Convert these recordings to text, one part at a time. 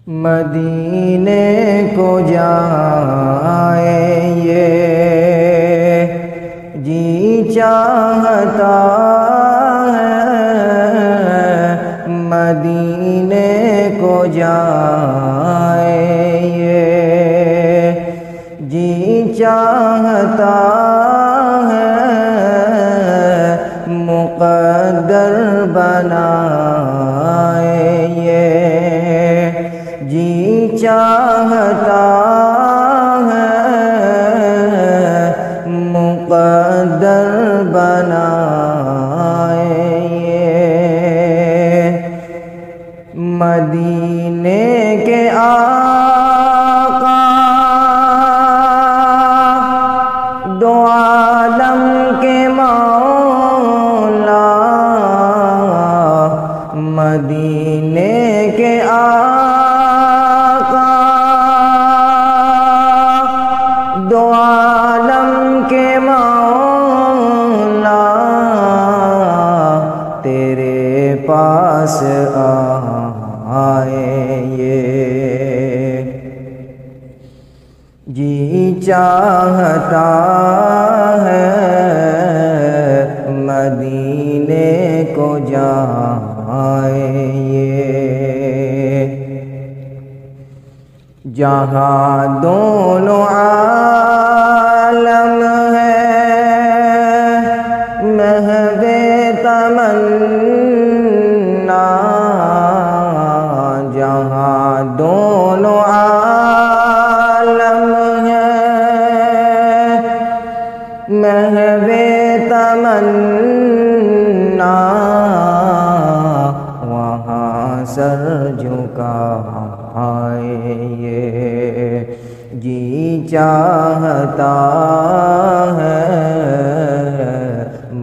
مدینے کو جائے یہ جی چاہتا ہے، مدینے کو جائے یہ جی چاہتا ہے، مقدر بنائے یہ جی چاہتا ہے، مقدر بنائے یہ مدینے کے آقا دو عالم کے مولا، مدینے کے آقا دو عالم کے مولا، تیرے پاس آئے یہ جی چاہتا ہے، مدینے کو جائے یہ جہاں دونوں عالم ہے، محو تمنا، جہاں دونوں عالم ہے، محو تمنا، وہاں سر جھکائے یہ جی چاہتا ہے،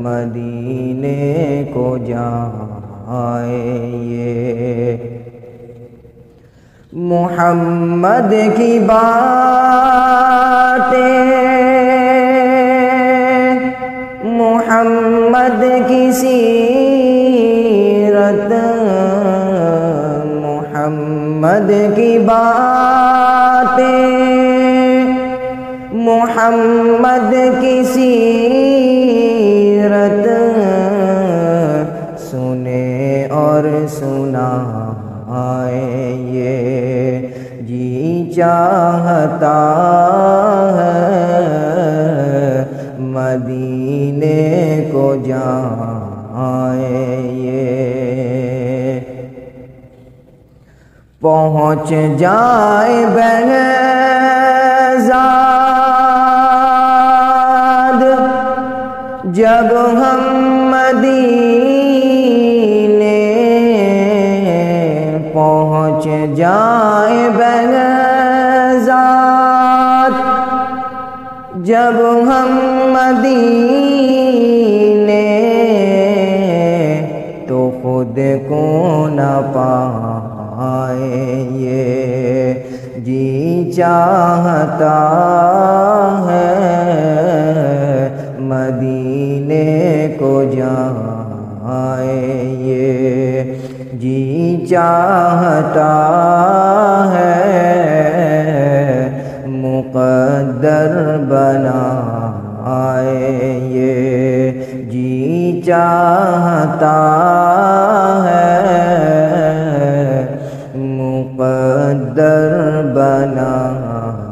مدینے کو جائے یہ محمد کی باتیں، محمد کی سیرت، محمد کی باتیں، محمد کی سیرت، سنے اور سنائے یہ جی چاہتا ہے، مدینے کو جائے یہ پہنچ جائے بہزاد جب ہم مدینے، پہنچ جائے بہزاد جب ہم مدینے، تو خود کو نہ پائے یہ جی چاہتا ہے، مدینے کو جائے یہ جی چاہتا ہے، مقدر بنائے یہ جی چاہتا ہے، مقدر بنائے